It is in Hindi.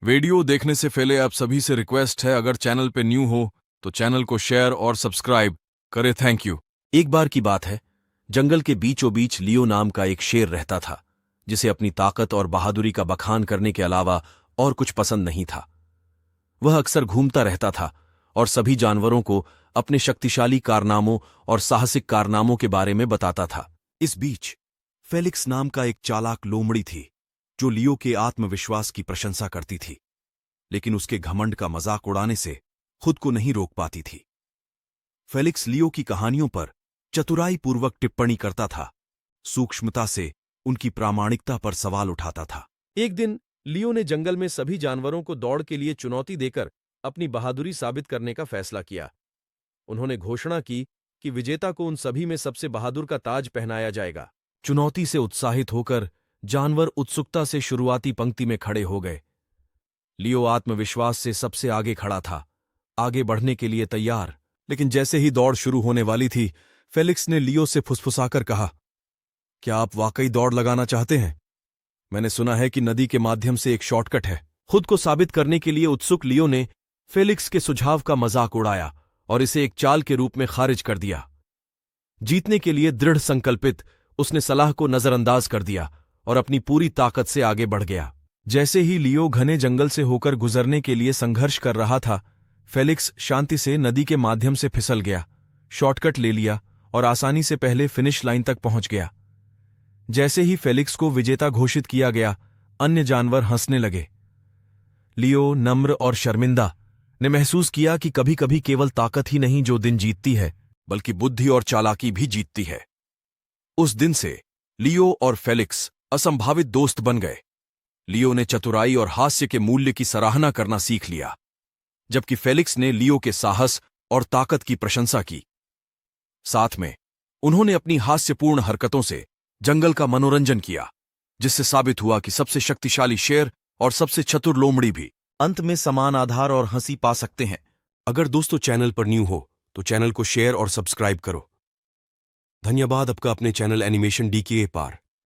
वीडियो देखने से पहले आप सभी से रिक्वेस्ट है, अगर चैनल पे न्यू हो तो चैनल को शेयर और सब्सक्राइब करें। Thank you. एक बार की बात है, जंगल के बीचों बीच लियो नाम का एक शेर रहता था, जिसे अपनी ताकत और बहादुरी का बखान करने के अलावा और कुछ पसंद नहीं था। वह अक्सर घूमता रहता था और सभी जानवरों को अपने शक्तिशाली कारनामों और साहसिक कारनामों के बारे में बताता था। इस बीच फेलिक्स नाम का एक चालाक लोमड़ी थी, जो लियो के आत्मविश्वास की प्रशंसा करती थी, लेकिन उसके घमंड का मजाक उड़ाने से खुद को नहीं रोक पाती थी। फेलिक्स लियो की कहानियों पर चतुराईपूर्वक टिप्पणी करता था, सूक्ष्मता से उनकी प्रामाणिकता पर सवाल उठाता था। एक दिन लियो ने जंगल में सभी जानवरों को दौड़ के लिए चुनौती देकर अपनी बहादुरी साबित करने का फैसला किया। उन्होंने घोषणा की कि विजेता को उन सभी में सबसे बहादुर का ताज पहनाया जाएगा। चुनौती से उत्साहित होकर जानवर उत्सुकता से शुरुआती पंक्ति में खड़े हो गए। लियो आत्मविश्वास से सबसे आगे खड़ा था, आगे बढ़ने के लिए तैयार। लेकिन जैसे ही दौड़ शुरू होने वाली थी, फेलिक्स ने लियो से फुसफुसाकर कहा, क्या आप वाकई दौड़ लगाना चाहते हैं? मैंने सुना है कि नदी के माध्यम से एक शॉर्टकट है। खुद को साबित करने के लिए उत्सुक लियो ने फेलिक्स के सुझाव का मजाक उड़ाया और इसे एक चाल के रूप में खारिज कर दिया। जीतने के लिए दृढ़ संकल्पित, उसने सलाह को नजरअंदाज कर दिया और अपनी पूरी ताकत से आगे बढ़ गया। जैसे ही लियो घने जंगल से होकर गुजरने के लिए संघर्ष कर रहा था, फेलिक्स शांति से नदी के माध्यम से फिसल गया, शॉर्टकट ले लिया और आसानी से पहले फिनिश लाइन तक पहुंच गया। जैसे ही फेलिक्स को विजेता घोषित किया गया, अन्य जानवर हंसने लगे। लियो, नम्र और शर्मिंदा, ने महसूस किया कि कभी कभी केवल ताकत ही नहीं जो दिन जीतती है, बल्कि बुद्धि और चालाकी भी जीतती है। उस दिन से लियो और फेलिक्स असंभावित दोस्त बन गए। लियो ने चतुराई और हास्य के मूल्य की सराहना करना सीख लिया, जबकि फेलिक्स ने लियो के साहस और ताकत की प्रशंसा की। साथ में उन्होंने अपनी हास्यपूर्ण हरकतों से जंगल का मनोरंजन किया, जिससे साबित हुआ कि सबसे शक्तिशाली शेर और सबसे चतुर लोमड़ी भी अंत में समान आधार और हंसी पा सकते हैं। अगर दोस्तों चैनल पर न्यू हो तो चैनल को शेयर और सब्सक्राइब करो। धन्यवाद आपका अपने चैनल एनिमेशन डीके पर।